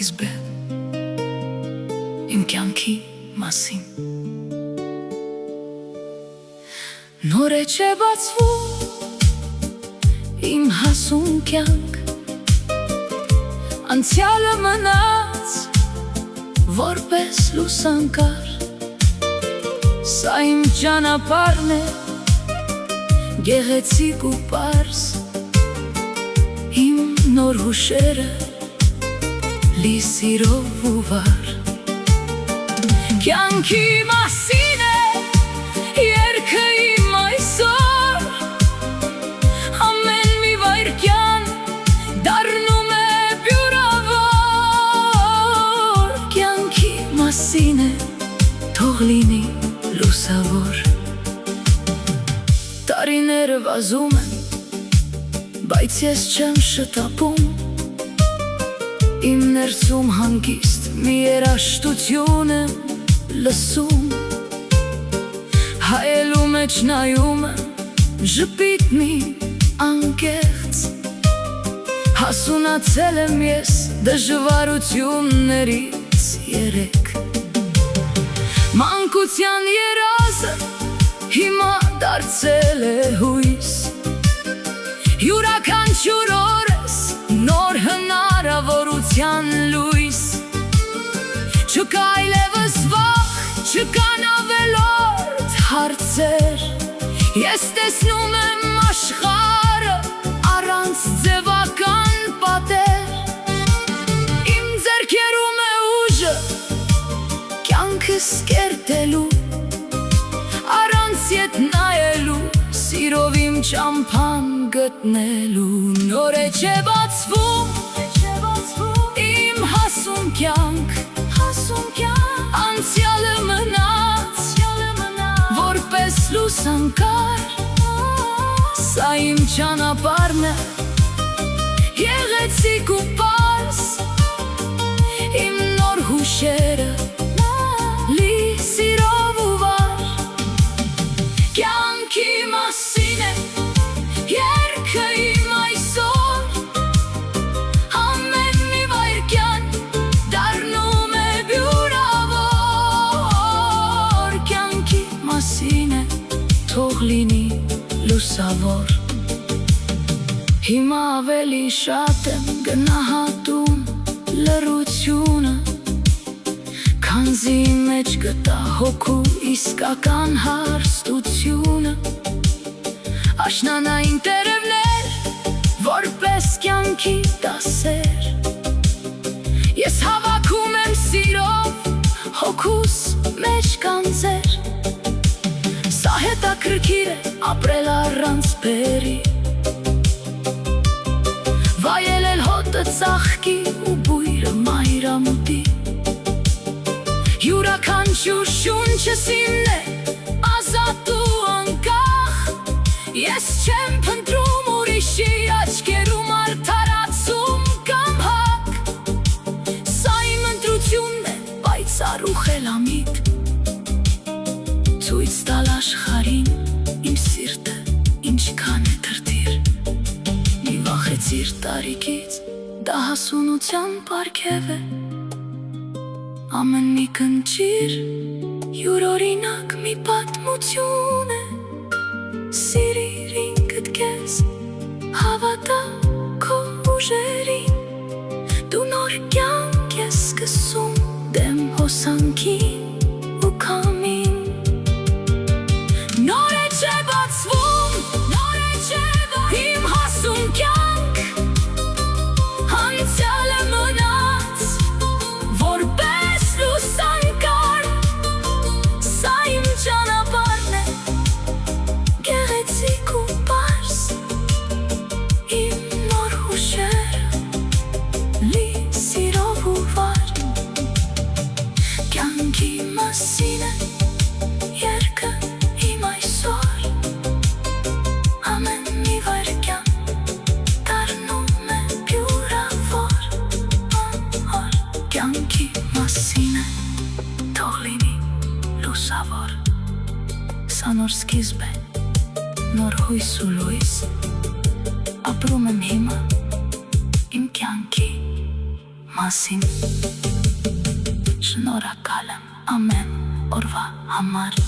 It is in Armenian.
Իսկ իմ կյանքի մասին նոր է չէ բացվում իմ հասուն կյանք, անցյալը մնաց որպես լուսանկար, սա իմ ճանապարհն է գեղեցիկ ու պարզ, իմ նոր հուշերը լի սիրով ու վար, կյանքի մասին է երգը իմ այսօր, ամեն մի վայրկյան դառնում է բյուրավոր, կյանքի մասին է թող լինի լուսավոր, տարիները վազում են, բայց ես չեմ շտապում, իմ ներսում հանգիստ մի երաժշտություն եմ լսում, հայելու մեջ նայում եմ ժպիտ մի անկեղծ, հասունացել եմ ես դժվարություններից երեք, մանկության երազը հիմա դարձել է հույս, յուրաքանչյուր օրս նոր հնարավորության լույս, չկա այլևս վախ, չկան ավելորդ հարցեր, ես տեսնում եմ աշխարհը առանց ձևական պատեր, իմ ձեռքերում է ուժը կյանքս կերտելու, առանց ետ նայելու, սիրով իմ ճամփան գտնելու, նոր է չէ բացվում իմ հասուն կյանք, անցյալը մնաց որպես լուսանկար, սա իմ ճանապարհն է գեղեցիկ ու պարզ, իմ նոր հուշերը լի սիրով ու վար, կյանքի մասին է երգը իմ այսօր, ամեն մի վայրկյան դառնում է բյուրավոր, կյանքի մասին է թող լինի լուսավոր, հիմա ավելի շատ եմ գնահատում լռությունը, քանզի մեջ գտա հոգու իսկական հարստությունը, աշնանային տերևներ որպես կյանքի դասեր, ես հավաքում եմ սիրով հոգուս մեջ կանձեր, սա հետաքրքիր է ապրել առանց բերի, վայելել հոտը ծաղկի ու բույրը մայրամուտի, յուրաքանչյուր շունչս իմն է ազատ ու անկախ, ես չեմ փնտրում ուրիշի աչքերում արդարացում կամ հակ, սա իմ ընտրությունն է պայծառ ու խելամիտ, ցույց տալ աշխարհին իմ սիրտը ինչքան է դրդիր, մի վախեցիր տարիքից, դա հասունության պարգև է, ամեն մի կնճիր յուրօրինակ մի պատմություն է, սիրիր ինքդ քեզ, հավատա քո ուժերին, դու նոր կյանք ես սկսում դեմ հոսանքին ու քամին, նոր է չէ բացվում իմ հասուն կյանք, անցյալը մնաց որպես լուսանկար, սա իմ ճանապարհն է գեղեցիկ ու պարզ, իմ նոր հուշերը լի սիրով ու վար, կյանքի մասին է երգը իմ այսօր, ամեն մի վայրկյան դառնում է բյուրավոր, կյանքի մասին է թող լինի լուսավոր, սա նոր սկիզբ է, նոր հույս ու լույս, ապրում եմ հիմա իմ կյանքի մասին։ Շնորհակալ եմ ամեն օրվա համար։